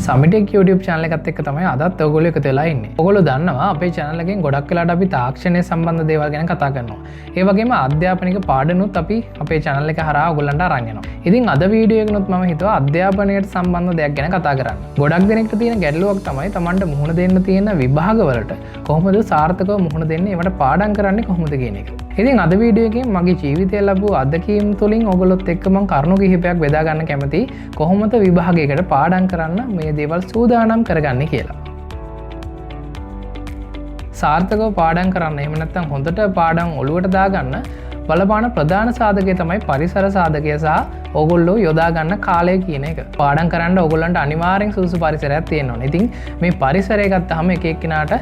සමිටෙක් YouTube channel එකත් එක්ක තමයි අදත් ඔයගොල්ලෝ එකතු වෙලා ඉන්නේ. ඔයගොල්ලෝ දන්නවා අපේ channel එකෙන් ගොඩක් වෙලාට අපි තාක්ෂණය සම්බන්ධ දේවල් ගැන කතා කරනවා. ඒ වගේම අධ්‍යාපනික පාඩනුත් අපි අපේ channel එක හරහා ඔයගොල්ලන්ට අරන් යනවා. ඉතින් අද වීඩියෝ එකනොත් මම හිතුවා අධ්‍යාපනයට සම්බන්ධ දෙයක් ගැන කතා කරන්න. ගොඩක් දෙනෙක්ට තියෙන ගැටලුවක් තමයි Tamanට මුහුණ දෙන්න තියෙන විභාගවලට කොහොමද සාර්ථකව මුහුණ දෙන්නේ, ඒවට පාඩම් කරන්නේ කොහොමද කියන එක. ඉතින් අද වීඩියෝ එකෙන් මගේ ජීවිතය ලැබුව අත්දැකීම් තුලින් ඔයගොල්ලොත් එක්ක මම කරුණු කිහිපයක් බෙදා ගන්න කැමතියි. කොහොමද විභාගයකට පාඩම් කරන්න මේ දේවල් සූදානම් කරගන්නේ කියලා. සාර්ථකව පාඩම් කරන්න, එහෙම නැත්නම් හොඳට පාඩම් ඔලුවට දාගන්න බලපාන ප්‍රධාන සාධකය තමයි පරිසර සාධකය සහ ඕගොල්ලෝ යොදා ගන්න කාලය කියන එක. පාඩම් කරන්න ඕගොල්ලන්ට අනිවාර්යෙන් සුදුසු පරිසරයක් තියෙන්න ඕනේ. ඉතින් මේ පරිසරය ගත්තාම එක එක්කිනාට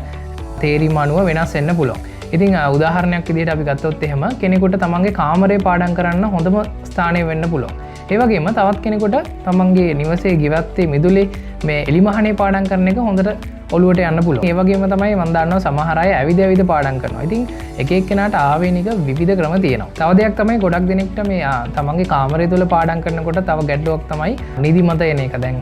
තේරීම අනුව වෙනස් වෙන්න පුළුවන්. ඉතින් උදාහරණයක් විදිහට අපි ගත්තොත් එහෙම කෙනෙකුට තමන්ගේ කාමරේ පාඩම් කරන්න හොඳම ස්ථානය වෙන්න පුළුවන්. ඒ වගේම තවත් කෙනෙකුට තමන්ගේ නිවසේ ගෙවත්තේ මිදුලේ මේ එලිමහනේ පාඩම් කරන එක හොඳට ඔලුවට යන්න පුළුවන්. ඒ වගේම තමයි මම දන්නවා සමහර අය ඇවිද පාඩම් කරනවා. ඉතින් එක එක්කෙනාට ආවේනික විවිධ ක්‍රම තියෙනවා. තව දෙයක් තමයි ගොඩක් දෙනෙක්ට මේ තමන්ගේ කාමරය තුල පාඩම් කරනකොට තව ගැටලුවක් තමයි නිදිමත එන එක. දැන්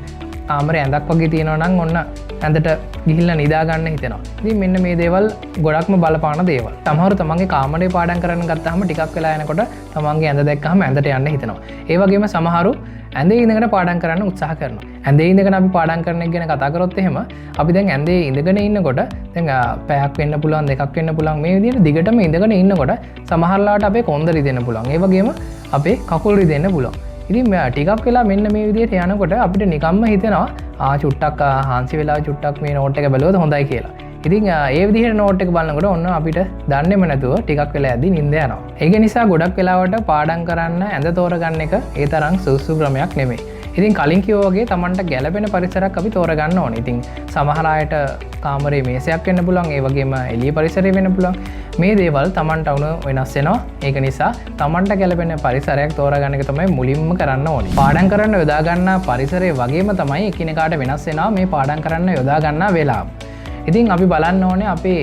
කාමරේ ඇඳක් වගේ තියෙනවා නම් ඔන්න ඇඳට ගිහිල්ලා නිදා ගන්න හිතෙනවා. ඉතින් මෙන්න මේ දේවල් ගොඩක්ම බලපාන දේවල්. සමහරව තමන්ගේ කාමරේ පාඩම් කරන්න ගත්තාම ටිකක් වෙලා යනකොට තමන්ගේ ඇඳ දැක්කම ඇඳට යන්න හිතෙනවා. ඒ වගේම සමහරු ඇඳේ ඉඳගෙන පාඩම් කරන්න උත්සාහ කරනවා. ඇඳේ ඉඳගෙන අපි පාඩම් කරන එක ගැන කතා කරොත් එහෙම අපි දැන් ඇඳේ ඉඳගෙන ඉන්නකොට දැන් පැයක් වෙන්න පුළුවන්, දෙකක් වෙන්න පුළුවන්, මේ විදිහට දිගටම ඉඳගෙන ඉන්නකොට සමහරලාට අපේ කොන්ද රිදෙන්න පුළුවන්. ඒ වගේම අපේ කකුල් රිදෙන්න පුළුවන්. ඉතින් ටිකක් වෙලා මෙන්න මේ විදිහට යනකොට අපිට නිකම්ම හිතෙනවා චුට්ටක් හාන්සි වෙලා චුට්ටක් මේ නෝට් එක බැලුවොත් හොඳයි කියලා. ඉතින් ඒ විදිහට නෝට් එක බලනකොට ඔන්න අපිට දන්නේම නැතුව ටිකක් වෙලා යද්දි නිින්ද යනවා. ඒක නිසා ගොඩක් වෙලාවට පාඩම් කරන්න ඇඳ තෝරගන්න එක ඒ තරම් සුසු ක්‍රමයක් නෙමෙයි. ඉතින් කලින් කිව්වා වගේ Tamanට ගැළපෙන පරිසරයක් අපි තෝරගන්න ඕනේ. ඉතින් සමහර අයට කාමරේ මේසයක් වෙන්න පුළුවන්, ඒ වගේම එළිය පරිසරය වෙන්න පුළුවන්. මේ දේවල් Tamanට වුණ වෙනස් වෙනවා. ඒක නිසා Tamanට ගැළපෙන පරිසරයක් තෝරගන්න එක තමයි මුලින්ම කරන්න ඕනේ. පාඩම් කරන්න යොදා ගන්න පරිසරය වගේම තමයි එකිනෙකාට වෙනස් වෙනවා මේ පාඩම් කරන්න යොදා ගන්න වෙලාව. ඉතින් අපි බලන්න ඕනේ අපේ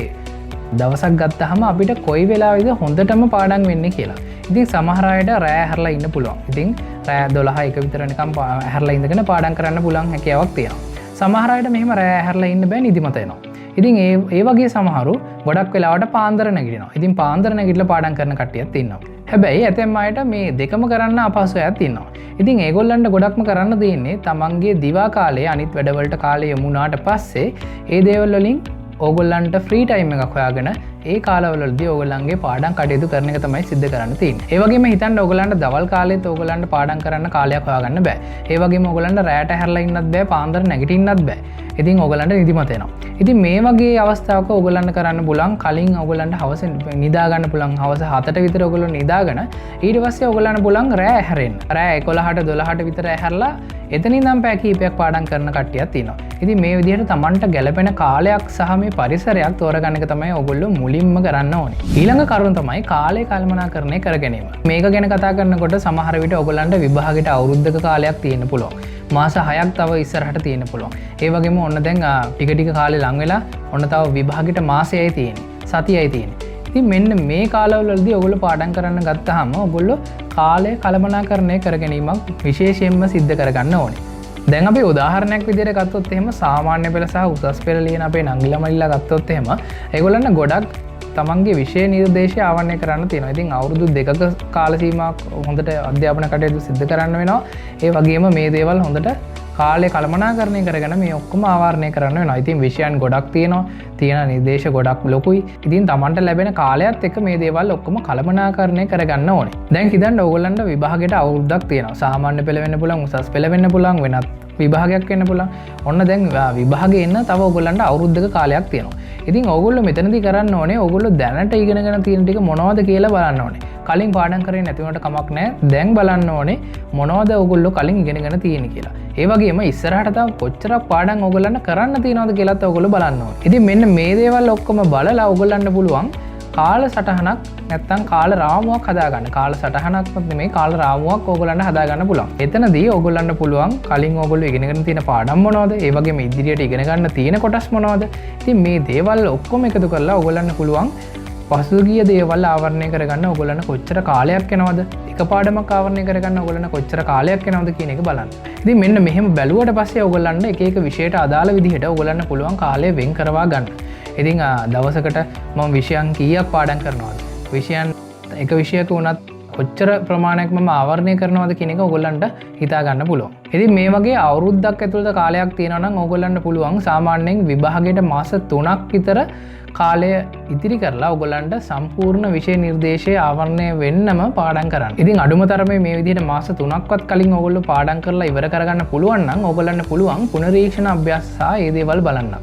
දවසක් ගත්තාම අපිට කොයි වෙලාවෙද හොඳටම පාඩම් වෙන්නේ කියලා. ඉතින් සමහර අයට රෑ හැරලා ඉන්න පුළුවන්. ඉතින් රෑ 12 1 විතර නිකන් හැරලා ඉඳගෙන පාඩම් කරන්න පුළුවන් හැකියාවක් තියෙනවා. සමහර අයට මෙහෙම රෑ හැරලා ඉන්න බෑ, නිදිමත එනවා. ඉතින් ඒ වගේ සමහරු ගොඩක් වෙලාවට පාන්දර නැගිටිනවා. ඉතින් පාන්දර නැගිටලා පාඩම් කරන කට්ටියක් ඉන්නවා. හැබැයි ඇතැම් අයට මේ දෙකම කරන්න අපහසුයක් තියෙනවා. ඉතින් ඒගොල්ලන්ට ගොඩක්ම කරන්න දෙන්නේ තමන්ගේ දිවා කාලේ අනිත් වැඩවලට කාලය යමුනාට පස්සේ ඒ දේවල් වලින් ඕගොල්ලන්ට ෆ්‍රී ටයිම් එකක් හොයාගෙන ඒ කාලවලදී ඕගොල්ලන්ගේ පාඩම් කටයුතු කරන එක තමයි සිද්ධ කරන්න තියෙන්නේ. ඒ වගේම හිතන්න ඕගොල්ලන්ට දවල් කාලෙත් ඕගොල්ලන්ට පාඩම් කරන්න කාලයක් හොයාගන්න බෑ. ඒ වගේම ඕගොල්ලන්ට රැයට හැරලා ඉන්නත් බෑ, පාන්දර නැගිටින්නත් බෑ. ඉතින් ඕගොල්ලන්ට නිදිමත එනවා. ඉතින් මේ වගේ අවස්ථාවක ඕගොල්ලන්ට කරන්න පුළුවන් කලින් ඕගොල්ලන්ට හවස නිදා ගන්න පුළුවන්. හවස 7ට විතර ඕගොල්ලෝ නිදාගෙන ඊට පස්සේ ඕගොල්ලන්ට පුළුවන් රෑ හැරෙන්න. රෑ 11ට 12ට විතර හැරලා එතනින් නම් පැය කිහිපයක් පාඩම් කරන කට්ටියක් තියෙනවා. ඉතින් මේ විදිහට Tamanට ගැළපෙන කාලයක් සහ මේ පරිසරයක් තෝරගන්න එක තමයි ඕගොල්ලෝ මුලින්ම කරන්න ඕනේ. ඊළඟ කරුණ තමයි කාලය කළමනාකරණය කර ගැනීම. මේක ගැන කතා කරනකොට සමහර විට ඕගොල්ලන්ට විභාගයට අවුරුද්දක කාලයක් තියෙන්න පුළුවන්. මාස 6ක් තව ඉස්සරහට තියෙන්න පුළුවන්. ඒ වගේම ඔන්න දැන් ටික කාලේ ලඟ වෙලා ඔන්න තව විභාගයට මාසයයි තියෙන්නේ. සතියයි තියෙන්නේ. ඉතින් මෙන්න මේ කාලවලදී ඔයගොල්ලෝ පාඩම් කරන්න ගත්තාම ඔයගොල්ලෝ කාලය කළමනාකරණය කර ගැනීමක් විශේෂයෙන්ම සිද්ධ කරගන්න ඕනේ. දැන් අපි උදාහරණයක් විදිහට ගත්තොත් එහෙම සාමාන්‍ය පෙළ සහ උසස් පෙළ ලියන අපේ නංගිලා මල්ලිලා ගත්තොත් එහෙම ඒගොල්ලන්ට ගොඩක් තමන්ගේ විෂය නිර්දේශය ආවරණය කරන්න තියෙනවා. ඉතින් අවුරුදු 2ක කාල සීමාවක් හොඳට අධ්‍යාපන කටයුතු සිදු කරන්න වෙනවා. ඒ වගේම මේ දේවල් හොඳට කාලය කළමනාකරණය කරගෙන මේ ඔක්කොම ආවරණය කරන්න වෙනවා. ඉතින් විෂයන් ගොඩක් තියෙනවා. තියෙන නිර්දේශ ගොඩක් ලොකුයි. ඉතින් Tamanට ලැබෙන කාලයත් එක්ක මේ දේවල් ඔක්කොම කළමනාකරණය කරගන්න ඕනේ. දැන් හිතන්න ඕගොල්ලන්ට විභාගයට අවුරුද්දක් තියෙනවා. සාමාන්‍ය පෙළ වෙන්න පුළුවන්, උසස් පෙළ වෙන්න පුළුවන්, වෙනත් විභාගයක් වෙන්න පුළුවන්. ඔන්න දැන් විභාගේ එන්න තව ඕගොල්ලන්ට අවුරුද්දක කාලයක් තියෙනවා. ඉතින් ඕගොල්ලෝ මෙතනදී කරන්න ඕනේ ඕගොල්ලෝ දැනට ඉගෙනගෙන තියෙන ටික මොනවද කියලා බලන්න ඕනේ. කලින් පාඩම් කරේ නැති වුණාට කමක් නැහැ. දැන් බලන්න ඕනේ මොනවද ඕගොල්ලෝ කලින් ඉගෙනගෙන තියෙන්නේ කියලා. ඒ වගේම ඉස්සරහට තව කොච්චරක් පාඩම් ඕගොල්ලන්ට කරන්න තියෙනවද කියලාත් ඕගොල්ලෝ බලන්න ඕනේ. ඉතින් මෙන්න මේ දේවල් ඔක්කොම බලලා ඕගොල්ලන්ට පුළුවන් කාල සටහනක් නැත්තම් කාල රාමුවක් හදාගන්න. කාල සටහනක්වත් නෙමෙයි කාල රාමුවක් ඕගොල්ලන්ට හදාගන්න පුළුවන්. එතනදී ඕගොල්ලන්ට පුළුවන් කලින් ඕගොල්ලෝ ඉගෙනගෙන තියෙන පාඩම් මොනවද? ඒ වගේම ඉදිරියට ඉගෙන ගන්න තියෙන කොටස් මොනවද? ඉතින් මේ දේවල් ඔක්කොම එකතු කරලා ඕගොල්ලන්ට පුළුවන් පසුගිය දේවල් ආවරණය කරගන්න ඔයගොල්ලන්ට කොච්චර කාලයක් යනවද? එක පාඩමක් ආවරණය කරගන්න ඔයගොල්ලන්ට කොච්චර කාලයක් යනවද කියන එක බලන්න. ඉතින් මෙන්න මෙහෙම බැලුවට පස්සේ ඔයගොල්ලන්ට එක එක විෂයට අදාළ විදිහට ඔයගොල්ලන්ට පුළුවන් කාලය වෙන් කරවා ගන්න. ඉතින් දවසකට මම විෂයන් කීයක් පාඩම් කරනවද? විෂයන් එක විෂයක වුණත් කොච්චර ප්‍රමාණයක් මම ආවරණය කරනවද කියන එක ඔයගොල්ලන්ට හිතා ගන්න පුළුවන්. ඉතින් මේ වගේ අවුරුද්දක් ඇතුළත කාලයක් තියෙනවා නම් ඔයගොල්ලන්ට පුළුවන් සාමාන්‍යයෙන් විභාගයට මාස 3ක් විතර කාලය ඉතිරි කරලා ඔයගොල්ලන්ට සම්පූර්ණ විෂය නිර්දේශය ආවරණය වෙන්නම පාඩම් කරන්න. ඉතින් අඩුම තරමේ මේ විදිහට මාස 3ක්වත් කලින් ඔයගොල්ලෝ පාඩම් කරලා ඉවර කරගන්න පුළුවන් නම් ඔයගොල්ලන්ට පුළුවන් පුනරීක්ෂණ අභ්‍යාස සහ ඒ දේවල් බලන්න.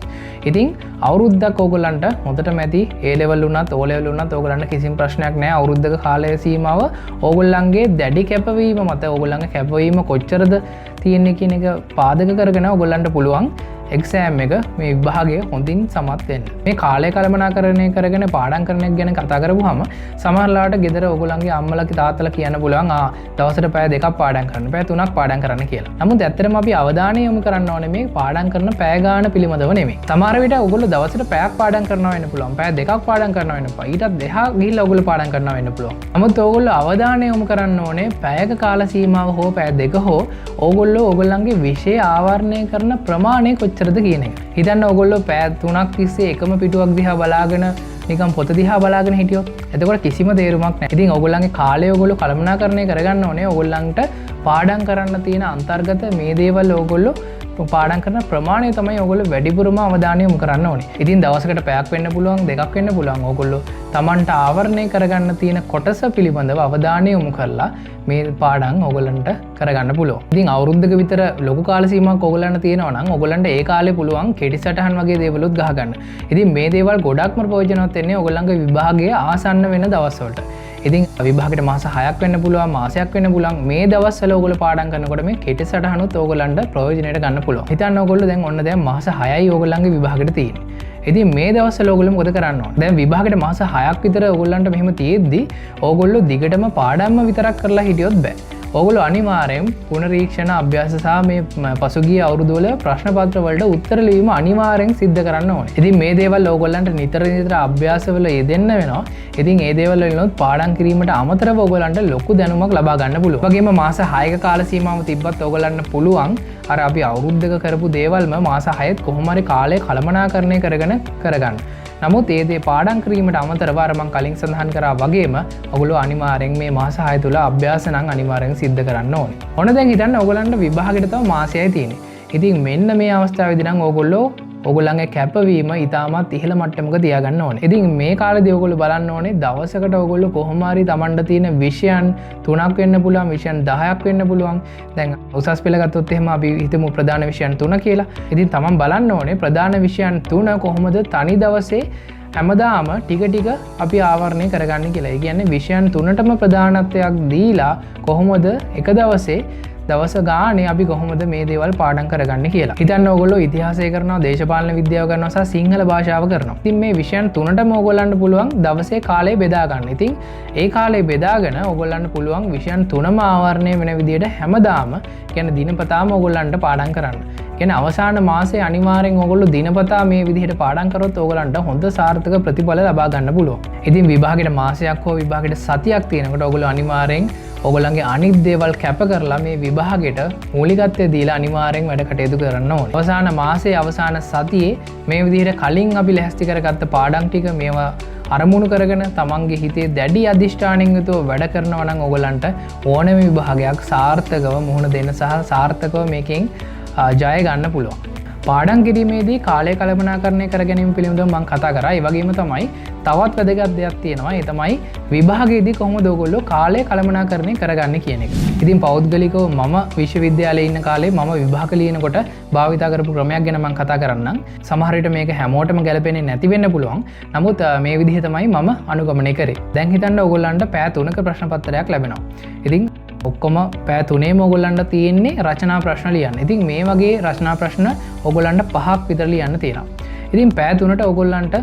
ඉතින් අවුරුද්දක් ඔයගොල්ලන්ට හොඳටම ඇති A level උනත් O level උනත් ඔයගොල්ලන්ට කිසිම ප්‍රශ්නයක් නැහැ. අවුරුද්දක කාලය සීමාව ඔයගොල්ලන්ගේ දැඩි කැපවීම මත ඔයගොල්ලන්ගේ කැපවීම කොච්චරද තියෙන්නේ කියන එක පාදක කරගෙන ඔයගොල්ලන්ට පුළුවන් එක්සෑම් එක මේ විභාගය හොඳින් සමත් වෙන්න. මේ කාලය කළමනාකරණය කරගෙන පාඩම් කරන එක ගැන කතා කරපුවාම සමහරලාට ගෙදර ඔයගොල්ලන්ගේ අම්මලා තාත්තලා කියන්න පුළුවන් දවසට පැය 2ක් පාඩම් කරන්න, පැය 3ක් පාඩම් කරන්න කියලා. නමුත් ඇත්තටම අපි අවධානය යොමු කරන්න ඕනේ මේ පාඩම් කරන පැය ගාන පිළිබඳව නෙමෙයි. සමහර විට ඔයගොල්ලෝ දවසට පැයක් පාඩම් කරනවා වෙන්න පුළුවන්, පැය 2ක් පාඩම් කරනවා වෙන්න පුළුවන්, ඊටත් දෙහා ගිහිල්ලා ඔයගොල්ලෝ පාඩම් කරනවා වෙන්න පුළුවන්. නමුත් ඔයගොල්ලෝ අවධානය යොමු කරන්න ඕනේ පැයක කාල සීමාව හෝ පැය 2 හෝ ඔයගොල්ලෝ ඔයගොල්ලන්ගේ විෂය ආවරණය කරන ප්‍රමාණය කොච්චරද කියන එක. හිතන්න ඔයගොල්ලෝ පැය 3ක් තිස්සේ එකම පිටුවක් දිහා බලාගෙන නිකන් පොත දිහා බලාගෙන හිටියොත් එතකොට කිසිම තේරුමක් නැහැ. ඉතින් ඔයගොල්ලන්ගේ කාලය ඔයගොල්ලෝ කළමනාකරණය කරගන්න ඕනේ. ඔයගොල්ලන්ට පාඩම් කරන්න තියෙන අන්තර්ගත මේ දේවල් ඔයගොල්ලෝ පාඩම් කරන ප්‍රමාණය තමයි ඔයගොල්ලෝ වැඩිපුරම අවධානය යොමු කරන්න ඕනේ. ඉතින් දවසකට පැයක් වෙන්න පුළුවන්, 2ක් වෙන්න පුළුවන්. ඔයගොල්ලෝ Tamanට ආවරණය කරගන්න තියෙන කොටස පිළිබඳව අවධානය යොමු කරලා මේ පාඩම් ඔයගොල්ලන්ට කරගන්න පුළුවන්. ඉතින් අවුරුද්දක විතර ලොකු කාල සීමාවක් ඔයගොල්ලන්ට තියෙනවා නම් ඔයගොල්ලන්ට ඒ කාලේ පුළුවන් කෙටි සටහන් වගේ දේවලුත් ගහගන්න. ඉතින් මේ දේවල් ගොඩක්ම ප්‍රයෝජනවත් වෙන්නේ ඔයගොල්ලන්ගේ විභාගය ආසන්න වෙන දවස්වලට. ඉතින් විභාගයට මාස 6ක් වෙන්න පුළුවන්, මාසයක් වෙන්න පුළුවන්. මේ දවස්වල ඔයගොල්ලෝ පාඩම් කරනකොට මේ කෙටි සටහනුත් ඔයගොල්ලන්ට ප්‍රයෝජනෙට ගන්න පුළුවන්. හිතන්න ඔයගොල්ලෝ දැන් ඔන්න දැන් මාස 6යි ඔයගොල්ලන්ගේ විභාගෙට තියෙන්නේ. ඉතින් මේ දවස්වල ඔයගොල්ලෝ මොකද කරන්න ඕන? දැන් විභාගෙට මාස 6ක් විතර ඔයගොල්ලන්ට මෙහෙම තියෙද්දි ඔයගොල්ලෝ දිගටම පාඩම්ම විතරක් කරලා හිටියොත් බෑ. ඔයගොල්ලෝ අනිවාර්යෙන් පුනරීක්ෂණ අභ්‍යාස සහ මේ පසුගිය අවුරුදු වල ප්‍රශ්න පත්‍ර වලට උත්තර ලිවීම අනිවාර්යෙන් සිද්ධ කරන්න ඕනේ. ඉතින් මේ දේවල් ඔයගොල්ලන්ට නිතර අභ්‍යාසවල යෙදෙන්න වෙනවා. ඉතින් ඒ දේවල් වලිනුත් පාඩම් කිරීමට අමතරව ඔයගොල්ලන්ට ලොකු දැනුමක් ලබා ගන්න පුළුවන්. වගේම මාස 6ක කාල සීමාව තිබ්බත් ඔයගොල්ලන්ට පුළුවන් අර අපි අවුරුද්දක කරපු දේවල්ම මාස 6ත් කොහොම හරි කාලය කළමනාකරණය කරගන්න. නමුත් ඒ දේ පාඩම් කිරීමට අමතරව අර මම කලින් සඳහන් කරා වගේම ඔයගොල්ලෝ අනිවාර්යෙන් මේ මාස 6 තුල අභ්‍යාස නම් අනිවාර්යෙන් සිද්ධ කරන්න ඕනේ. ඔන්න දැන් හිතන්න ඔයගොල්ලන්ට විභාගෙට තව මාසයයි තියෙන්නේ. ඉතින් මෙන්න මේ අවස්ථාවේදී නම් ඔයගොල්ලන්ගේ කැපවීම ඉතාමත් ඉහළ මට්ටමක තියාගන්න ඕනේ. ඉතින් මේ කාලේදී ඔයගොල්ලෝ බලන්න ඕනේ දවසකට ඔයගොල්ලෝ කොහොම හරි Tamanට තියෙන විෂයන් 3ක් වෙන්න පුළුවන්, විෂයන් 10ක් වෙන්න පුළුවන්. දැන් උසස් පෙළ ගත්තොත් එහෙම අපි හිතමු ප්‍රධාන විෂයන් 3 කියලා. ඉතින් Taman බලන්න ඕනේ ප්‍රධාන විෂයන් 3 කොහොමද තනි දවසේ හැමදාම ටික ටික අපි ආවරණය කරගන්නේ කියලා. ඒ කියන්නේ විෂයන් 3ටම ප්‍රධානත්වයක් දීලා කොහොමද එක දවසේ දවස ගානේ අපි කොහොමද මේ දේවල් පාඩම් කරගන්නේ කියලා. හිතන්න ඕගොල්ලෝ ඉතිහාසය කරනවා, දේශපාලන විද්‍යාව කරනවා සහ සිංහල භාෂාව කරනවා. ඉතින් මේ විෂයන් 3ටම ඕගොල්ලන්ට පුළුවන් දවසේ කාලය බෙදා ගන්න. ඉතින් ඒ කාලය බෙදාගෙන ඕගොල්ලන්ට පුළුවන් විෂයන් 3ම ආවරණය වෙන විදිහට හැමදාම කියන්නේ දිනපතාම ඕගොල්ලන්ට පාඩම් කරන්න. කියන්නේ අවසාන මාසයේ අනිවාර්යෙන් ඕගොල්ලෝ දිනපතා මේ විදිහට පාඩම් කරොත් ඕගොල්ලන්ට හොඳ සාර්ථක ප්‍රතිඵල ලබා ගන්න පුළුවන්. ඉතින් විභාගෙට මාසයක් හෝ විභාගෙට සතියක් තියෙනකොට ඕගොල්ලෝ අනිවාර්යෙන් ඔයගොල්ලන්ගේ අනිත් දේවල් කැප කරලා මේ විභාගෙට මූලිකත්වය දීලා අනිවාර්යෙන් වැඩ කටයුතු කරන්න ඕනේ. අවසාන මාසයේ අවසාන සතියේ මේ විදිහට කලින් අපි ලැහැස්ති කරගත්ත පාඩම් ටික මේවා අරමුණු කරගෙන තමන්ගේ හිතේ දැඩි අධිෂ්ඨානයෙන් යුතුව වැඩ කරනවා නම් ඔයගොල්ලන්ට ඕනෑම විභාගයක් සාර්ථකව මුහුණ දෙන්න සහ සාර්ථකව මේකෙන් ජය ගන්න පුළුවන්. පාඩම් කිරීමේදී කාලය කළමනාකරණය කර ගැනීම පිළිබඳව මම කතා කරා. ඒ වගේම තමයි තවත් වැදගත් දෙයක් තියෙනවා. ඒ තමයි විභාගයේදී කොහොමද ඔයගොල්ලෝ කාලය කළමනාකරණය කරගන්නේ කියන එක. ඉතින් පෞද්ගලිකව මම විශ්වවිද්‍යාලයේ ඉන්න කාලේ මම විභාග ලියනකොට භාවිතා කරපු ක්‍රමයක් ගැන මම කතා කරන්නම්. සමහර විට මේක හැමෝටම ගැලපෙන්නේ නැති වෙන්න පුළුවන්. නමුත් මේ විදිහ තමයි මම අනුගමනය කරේ. දැන් හිතන්න ඔයගොල්ලන්ට පැය 3ක ප්‍රශ්න පත්‍රයක් ලැබෙනවා. ඉතින් ඔක්කොම පැය 3ේම ඔයගොල්ලන්ට තියෙන්නේ රචනා ප්‍රශ්න ලියන්න. ඉතින් මේ වගේ රචනා ප්‍රශ්න ඔයගොල්ලන්ට 5ක් විතර ලියන්න තියෙනවා. ඉතින් පැය 3ට ඔයගොල්ලන්ට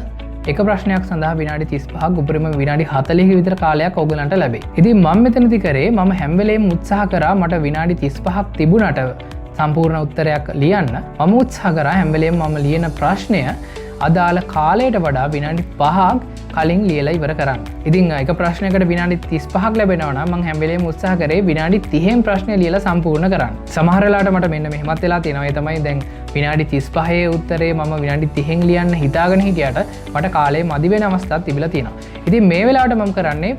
එක ප්‍රශ්නයක් සඳහා විනාඩි 35ක් උපරිම විනාඩි 40ක විතර කාලයක් ඔයගොල්ලන්ට ලැබේ. ඉතින් මම මෙතනදි කරේ මම හැම වෙලේම උත්සාහ කරා මට විනාඩි 35ක් තිබුණට සම්පූර්ණ උත්තරයක් ලියන්න. මම උත්සාහ කරා හැම වෙලේම මම ලියන ප්‍රශ්නය අදාළ කාලයට වඩා විනාඩි 5ක් කලින් ලියලා ඉවර කරන්න. ඉතින් එක ප්‍රශ්නයකට විනාඩි 35ක් ලැබෙනවා නම් මම හැම වෙලේම උත්සාහ කරේ විනාඩි 30න් ප්‍රශ්නේ ලියලා සම්පූර්ණ කරන්න. සමහර වෙලාවට මට මෙන්න මෙහෙමත් වෙලා තියෙනවා. ඒ තමයි දැන් විනාඩි 35 උත්තරේ මම විනාඩි 30න් ලියන්න හිතාගෙන හිටියට මට කාලේ මදි වෙන අවස්ථාවක් තිබිලා තියෙනවා. ඉතින් මේ වෙලාවට මම කරන්නේ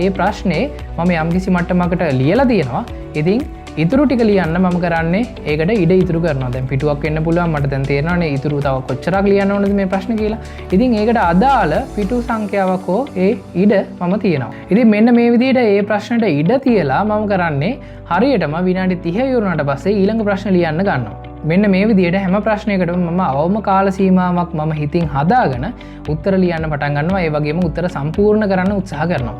ඒ ප්‍රශ්නේ මම යම්කිසි මට්ටමකට ලියලා තියෙනවා. ඉතින් ඉතුරු ටික ලියන්න මම කරන්නේ ඒකට ඉඩ ඉතුරු කරනවා. දැන් පිටුවක් වෙන්න පුළුවන්. මට දැන් තේරෙනවානේ ඉතුරු තව කොච්චරක් ලියන්න ඕනද මේ ප්‍රශ්නේ කියලා. ඉතින් ඒකට අදාළ පිටු සංඛ්‍යාවක් හෝ ඒ ඉඩ මම තියනවා. ඉතින් මෙන්න මේ විදිහට ඒ ප්‍රශ්නෙට ඉඩ තියලා මම කරන්නේ හරියටම විනාඩි 30 ඉවරනට පස්සේ ඊළඟ ප්‍රශ්න ලියන්න ගන්නවා. මෙන්න මේ විදිහට හැම ප්‍රශ්නයකටම මම අවම කාල සීමාවක් මම හිතින් හදාගෙන උත්තර ලියන්න පටන් ගන්නවා. ඒ වගේම උත්තර සම්පූර්ණ කරන්න උත්සාහ කරනවා.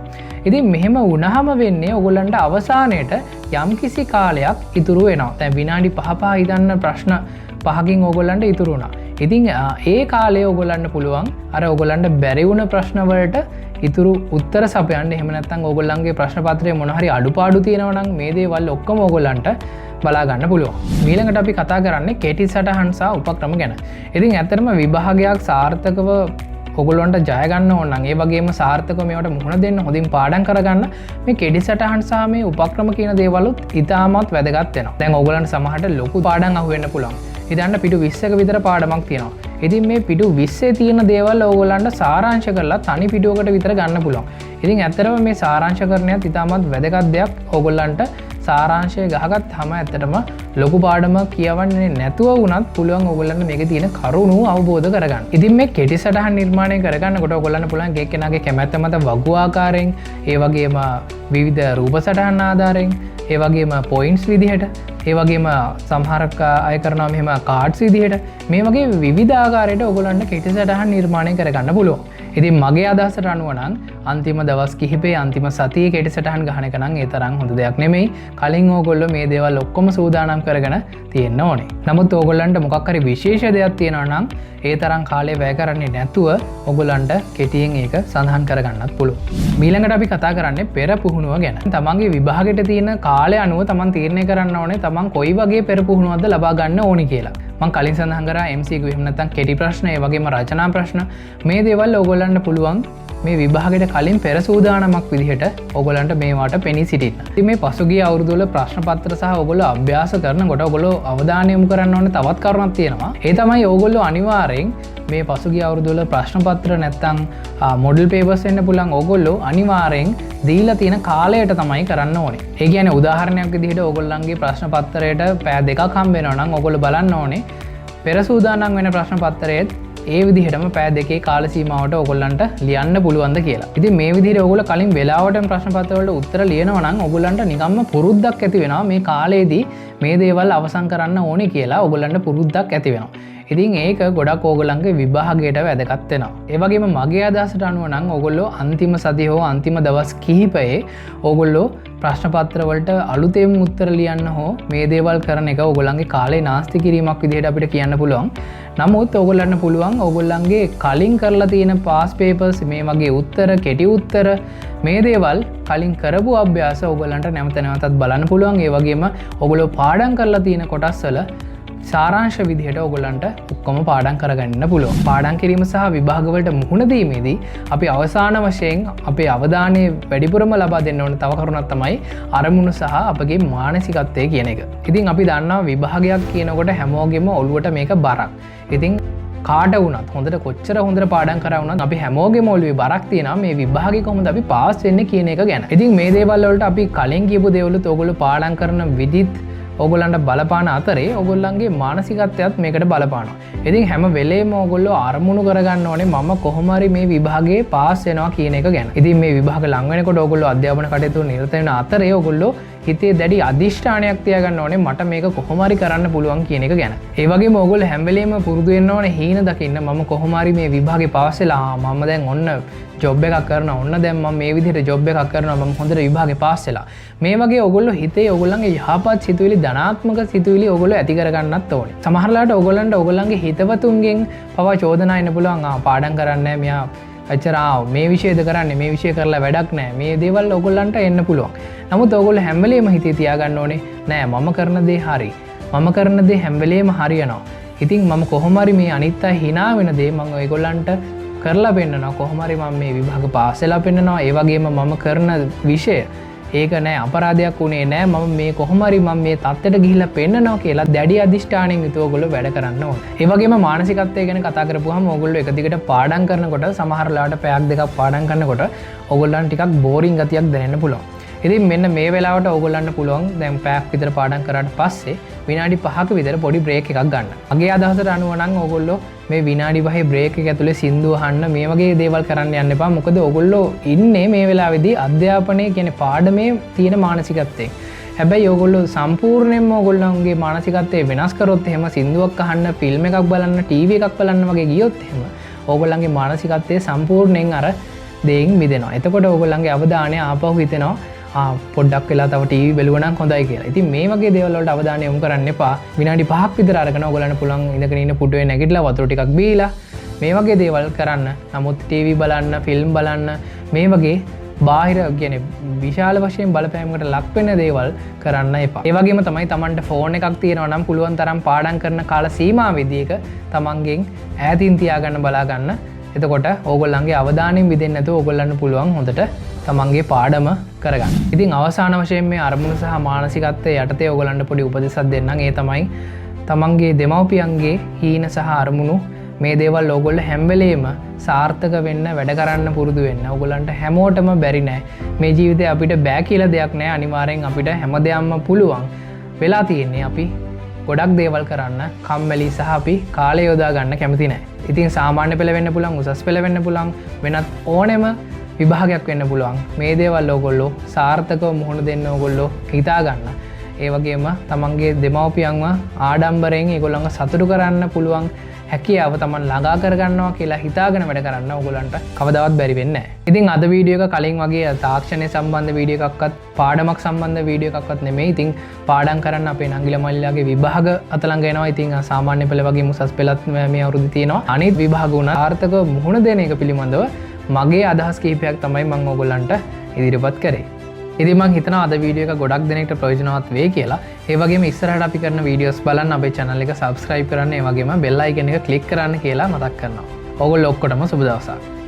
ඉතින් මෙහෙම වුණාම වෙන්නේ ඔයගොල්ලන්ට අවසානයේට යම්කිසි කාලයක් ඉතුරු වෙනවා. දැන් විනාඩි 5 හිතන්න ප්‍රශ්න 5කින් ඔයගොල්ලන්ට ඉතුරු වුණා. ඉතින් ඒ කාලේ ඔයගොල්ලන්ට පුළුවන් අර ඔයගොල්ලන්ට බැරි වුණ ප්‍රශ්න වලට ඉතුරු උත්තර සපයන්න. එහෙම නැත්නම් ඔයගොල්ලන්ගේ ප්‍රශ්න පත්‍රයේ මොන හරි අඩුපාඩු තියෙනවා නම් මේ දේවල් ඔක්කොම ඔයගොල්ලන්ට බලා ගන්න පුළුවන්. ඊළඟට අපි කතා කරන්නේ කෙටි සටහන් සහ උපක්‍රම ගැන. ඉතින් ඇත්තටම විභාගයක් සාර්ථකව ඔගොල්ලන්ට ජය ගන්න ඕන නම් ඒ වගේම සාර්ථකව මේවට මුහුණ දෙන්න හොඳින් පාඩම් කරගන්න මේ කෙටි සටහන් සහ මේ උපක්‍රම කියන දේවලුත් ඉතාමත් වැදගත් වෙනවා. දැන් ඔයගොල්ලන්ට සමහරට ලොකු පාඩම් අහු වෙන්න පුළුවන්. ඉතින් පිටු 20ක විතර පාඩමක් තියෙනවා. ඉතින් මේ පිටු 20 තියෙන දේවල් ඔයගොල්ලන්ට සාරාංශ කරලා තනි පිටුවකට විතර ගන්න පුළුවන්. ඉතින් ඇත්තටම මේ සාරාංශකරණයත් ඉතාමත් වැදගත් දෙයක්. ඔයගොල්ලන්ට සාරාංශය ගහගත්තාම ඇත්තටම ලොකු පාඩමක් කියවන්නේ නැතුව වුණත් පුළුවන් ඔයගොල්ලන්ට මේකේ තියෙන කරුණු අවබෝධ කරගන්න. ඉතින් මේ කෙටි සටහන් නිර්මාණය කරගන්නකොට ඔයගොල්ලන්ට පුළුවන් එක්කෙනාගේ කැමැත්ත මත වගු ආකාරයෙන්, ඒ වගේම විවිධ රූප සටහන් ආධාරයෙන්, ඒ වගේම පොයින්ට්ස් විදිහට, ඒ වගේම සමහරක් අය කරනවා මෙහෙම කාඩ්ස් විදිහට මේ වගේ විවිධ ආකාරයට ඔයගොල්ලන්ට කෙටි සටහන් නිර්මාණය කරගන්න පුළුවන්. ඉතින් මගේ අදහසට අනුව නම් අන්තිම දවස් කිහිපේ අන්තිම සතියේ කෙටි සටහන් ගහන එක නම් ඒ තරම් හොඳ දෙයක් නෙමෙයි. කලින් ඕගොල්ලෝ මේ දේවල් ඔක්කොම සූදානම් කරගෙන තියෙන්න ඕනේ. නමුත් ඕගොල්ලන්ට මොකක් හරි විශේෂ දෙයක් තියෙනවා නම් ඒ තරම් කාලය වැය කරන්නේ නැතුව ඔයගොල්ලන්ට කෙටියෙන් ඒක සඳහන් කරගන්නත් පුළුවන්. ඊළඟට අපි කතා කරන්නේ පෙර පුහුණුව ගැන. තමන්ගේ විභාගෙට තියෙන කාලය අනුව තමන් තීරණය කරන්න ඕනේ තමන් කොයි වගේ පෙර පුහුණුවක්ද ලබා ගන්න ඕනි කියලා. මම කලින් සඳහන් කරා MCQ එහෙම නැත්නම් කෙටි ප්‍රශ්න, ඒ වගේම රචනා ප්‍රශ්න මේ දේවල් ඔයගොල්ලන්ට පුළුවන් මේ විභාගෙට කලින් පෙර සූදානමක් විදිහට ඔයගොල්ලන්ට මේවට පෙනී සිටින්න. ඉතින් මේ පසුගිය අවුරුදු වල ප්‍රශ්න පත්‍ර සහ ඔයගොල්ලෝ අභ්‍යාස කරනකොට ඔයගොල්ලෝ අවධානය යොමු කරන්න ඕනේ තවත් කරුණක් තියෙනවා. ඒ තමයි ඔයගොල්ලෝ අනිවාර්යෙන් මේ පසුගිය අවුරුදු වල ප්‍රශ්න පත්‍ර නැත්නම් මොඩල් පේපර්ස් වෙන්න පුළුවන් ඔයගොල්ලෝ අනිවාර්යෙන් දීලා තියෙන කාලයට තමයි කරන්න ඕනේ. ඒ කියන්නේ උදාහරණයක් විදිහට ඔයගොල්ලන්ගේ ප්‍රශ්න පත්‍රයට පැය දෙකක් හම්බ වෙනවා නම් ඔයගොල්ලෝ බලන්න ඕනේ පෙර සූදානම් වෙන ප්‍රශ්න පත්‍රයේත් ඒ විදිහටම පැය දෙකේ කාල සීමාවට ඔයගොල්ලන්ට ලියන්න පුළුවන්ද කියලා. ඉතින් මේ විදිහට ඔයගොල්ලෝ කලින් වෙලාවටම ප්‍රශ්න පත්‍ර වලට උත්තර ලියනවා නම් ඔයගොල්ලන්ට නිකම්ම පුරුද්දක් ඇති වෙනවා මේ කාලේදී මේ දේවල් අවසන් කරන්න ඕනේ කියලා ඔයගොල්ලන්ට පුරුද්දක් ඇති වෙනවා. ඉතින් ඒක ගොඩක් ඕගොල්ලන්ගේ විභාගයට වැදගත් වෙනවා. ඒ වගේම මගේ අදහසට අනුව නම් ඔයගොල්ලෝ අන්තිම සතිය හෝ අන්තිම දවස් කිහිපයේ ඔයගොල්ලෝ ප්‍රශ්න පත්‍ර වලට අලුතෙන් උත්තර ලියන්න හෝ මේ දේවල් කරන එක ඔයගොල්ලන්ගේ කාලේ නාස්ති කිරීමක් විදිහට අපිට කියන්න පුළුවන්. නමුත් ඔයගොල්ලන්ට පුළුවන් ඔයගොල්ලන්ගේ කලින් කරලා තියෙන පාස් පේපර්ස් මේ වගේ උත්තර, කෙටි උත්තර මේ දේවල් කලින් කරපු අභ්‍යාස ඔයගොල්ලන්ට නැවත නැවතත් බලන්න පුළුවන්. ඒ වගේම ඔයගොල්ලෝ පාඩම් කරලා තියෙන කොටස් වල සාරාංශ විදිහට ඔයගොල්ලන්ට ඔක්කොම පාඩම් කරගන්න පුළුවන්. පාඩම් කිරීම සහ විභාගවලට මුහුණ දීමේදී අපි අවසාන වශයෙන් අපේ අවධානය වැඩිපුරම ලබා දෙන්න ඕන තව කරුණක් තමයි අරමුණු සහ අපගේ මානසිකත්වය කියන එක. ඉතින් අපි දන්නවා විභාගයක් කියනකොට හැමෝගෙම ඔළුවට මේක බරක්. ඉතින් කාට වුණත් හොඳට කොච්චර හොඳට පාඩම් කරා වුණත් අපි හැමෝගෙම ඔළුවේ බරක් තියෙනවා මේ විභාගේ කොහොමද අපි පාස් වෙන්නේ කියන එක ගැන. ඉතින් මේ දේවල් වලට අපි කලින් කියපු දේවලුත් ඔයගොල්ලෝ පාඩම් කරන විදිහත් ඔයගොල්ලන්ට බලපාන අතරේ ඔයගොල්ලන්ගේ මානසිකත්වයත් මේකට බලපානවා. ඉතින් හැම වෙලේම ඔයගොල්ලෝ අරමුණු කරගන්න ඕනේ මම කොහොම හරි මේ විභාගේ පාස් වෙනවා කියන එක ගැන. ඉතින් මේ විභාග ලඟ වෙනකොට ඔයගොල්ලෝ අධ්‍යාපන කටයුතු නිරත වෙන අතරේ ඔයගොල්ලෝ හිතේ දැඩි අදිෂ්ඨානයක් තියාගන්න ඕනේ මට මේක කොහොම හරි කරන්න පුළුවන් කියන එක ගැන. ඒ වගේම ඔයගොල්ලෝ හැම වෙලේම පුරුදු වෙන්න ඕනේ හීන දකින්න මම කොහොම හරි මේ විභාගේ පාස් වෙලා මම දැන් ඔන්න ජොබ් එකක් කරනවා. ඔන්න දැන් මම මේ විදිහට ජොබ් එකක් කරනවා. මම හොඳට විභාගේ පාස් වෙලා. මේ වගේ ඔයගොල්ලෝ හිතේ ඔයගොල්ලන්ගේ යහපත් සිතුවිලි ධනාත්මක සිතුවිලි ඔයගොල්ලෝ ඇති කරගන්නත් ඕනේ. සමහර ලාට ඔයගොල්ලන්ට ඔයගොල්ලන්ගේ හිතවතුන්ගෙන් පවා චෝදනා එන්න පුළුවන්. පාඩම් කරන්නේ මෙයා අච්චර මේ විෂයද කරන්නේ මේ විෂය කරලා වැඩක් නැහැ. මේ දේවල් ඔයගොල්ලන්ට එන්න පුළුවන්. නමුත් ඔයගොල්ලෝ හැම වෙලේම හිතේ තියාගන්න ඕනේ නෑ මම කරන දේ හරි. මම කරන දේ හැම වෙලේම හරියනවා. ඉතින් මම කොහොම හරි මේ අනිත් අය hina වෙන දේ මම ඔයගොල්ලන්ට කරලා පෙන්නනවා කොහොම හරි මම මේ විභාග පාස් වෙලා පෙන්නනවා ඒ වගේම මම කරන විෂය ඒක නෑ අපරාධයක් උනේ නෑ මම මේ කොහොම හරි මම මේ තත්ත්වයට ගිහිල්ලා පෙන්නනවා කියලා දැඩි අධිෂ්ඨානයෙන් යුතුව ඔයගොල්ලෝ වැඩ කරන්න ඕනේ. ඒ වගේම මානසිකත්වය ගැන කතා කරපුවාම ඔයගොල්ලෝ එක දිගට පාඩම් කරනකොට සමහර වෙලාවට පැයක් දෙකක් පාඩම් කරනකොට ඔයගොල්ලන්ට ටිකක් බෝරින් ගතියක් දැනෙන්න පුළුවන්. ඉතින් මෙන්න මේ වෙලාවට ඔයගොල්ලන්ට පුළුවන් දැන් පැයක් විතර පාඩම් කරාට පස්සේ විනාඩි 5ක විතර පොඩි බ්‍රේක් එකක් ගන්න. මගේ අදහසට අනුව නම් ඔයගොල්ලෝ මේ විනාඩි 5 බ්‍රේක් එක ඇතුලේ සින්දු අහන්න මේ වගේ දේවල් කරන්න යන්න එපා. මොකද ඔයගොල්ලෝ ඉන්නේ මේ වෙලාවේදී අධ්‍යාපනයේ කියන්නේ පාඩමේ තියෙන මානසිකත්වයෙන්. හැබැයි ඔයගොල්ලෝ සම්පූර්ණයෙන්ම ඔයගොල්ලන්ගේ මානසිකත්වය වෙනස් කරොත් එහෙම සින්දුවක් අහන්න, ෆිල්ම් එකක් බලන්න, ටීවී එකක් බලන්න වගේ ගියොත් එහෙම ඔයගොල්ලන්ගේ මානසිකත්වය සම්පූර්ණයෙන් අර දෙයින් මිදෙනවා. එතකොට ඔයගොල්ලන්ගේ අවධානය ආපහු හිතෙනවා පොඩ්ඩක් වෙලා තව ටීවී බලුවා නම් හොඳයි කියලා. ඉතින් මේ වගේ දේවල් වලට අවධානය යොමු කරන්න එපා. විනාඩි 5ක් විතර අරගෙන ඔයගොල්ලන්ට පුළුවන් ඉඳගෙන ඉන්න පුටුවේ නැගිටලා වතුර ටිකක් බීලා මේ වගේ දේවල් කරන්න. නමුත් ටීවී බලන්න, ෆිල්ම් බලන්න මේ වගේ බාහිර කියන්නේ විශාල වශයෙන් බලපෑමකට ලක් වෙන දේවල් කරන්න එපා. ඒ වගේම තමයි Tamanට ෆෝන් එකක් තියෙනවා නම් පුළුවන් තරම් පාඩම් කරන කාල සීමාවෙදී එක Tamanගෙන් ඈතින් තියාගන්න බලා ගන්න. එතකොට ඕගොල්ලන්ගේ අවධානයෙන් විදෙන්නේ නැතුව ඕගොල්ලන්ට පුළුවන් හොඳට තමන්ගේ පාඩම කරගන්න. ඉතින් අවසාන වශයෙන් මේ අරමුණු සහ මානසිකත්වයේ යටතේ ඕගොල්ලන්ට පොඩි උපදෙසක් දෙන්නම්. ඒ තමයි තමන්ගේ දෙමව්පියන්ගේ හීන සහ අරමුණු මේ දේවල් ඕගොල්ලෝ හැම වෙලේම සාර්ථක වෙන්න වැඩ කරන්න පුරුදු වෙන්න. ඕගොල්ලන්ට හැමෝටම බැරි නෑ. මේ ජීවිතේ අපිට බෑ කියලා දෙයක් නෑ. අනිවාර්යෙන් අපිට හැමදේම පුළුවන්. වෙලා තියෙන්නේ අපි ගොඩක් දේවල් කරන්න කම්මැලි සහ අපි කාලය යොදා ගන්න කැමති නෑ. ඉතින් සාමාන්‍ය පෙළ වෙන්න පුළුවන්, උසස් පෙළ වෙන්න පුළුවන්, වෙනත් ඕනෙම විභාගයක් වෙන්න පුළුවන්. මේ දේවල් ඔයගොල්ලෝ සාර්ථකව මුහුණ දෙන්න ඔයගොල්ලෝ හිතා ගන්න. ඒ වගේම තමන්ගේ දෙමව්පියන්ව ආඩම්බරයෙන් ඒගොල්ලන්ව සතුටු කරන්න පුළුවන් හැකියාව තමන් ළඟා කරගන්නවා කියලා හිතාගෙන වැඩ කරන්න ඔයගොල්ලන්ට කවදාවත් බැරි වෙන්නේ නැහැ. ඉතින් අද වීඩියෝ එක කලින් වගේ තාක්ෂණය සම්බන්ධ වීඩියෝ එකක්වත් පාඩමක් සම්බන්ධ වීඩියෝ එකක්වත් නෙමෙයි. ඉතින් පාඩම් කරන්න අපේ නංගිලා මල්ලිලාගේ විභාග අතලඟ එනවා. ඉතින් සාමාන්‍ය පෙළ වගේ උසස් පෙළත් මේ අවුරුද්දේ තියෙනවා. අනිත් විභාග උනා සාර්ථකව මුහුණ දෙන එක පිළිබඳව මගේ අදහස් කීපයක් තමයි මම ඔයගොල්ලන්ට ඉදිරිපත් කරේ. ඉතින් මම හිතනවා අද වීඩියෝ එක ගොඩක් දෙනෙක්ට ප්‍රයෝජනවත් වෙයි කියලා. ඒ වගේම ඉස්සරහට අපි කරන වීඩියෝස් බලන්න අපේ channel එක subscribe කරන්න, ඒ වගේම bell icon එක click කරන්න කියලා මතක් කරනවා. ඕගොල්ලෝ ඔක්කොටම සුබ දවසක්.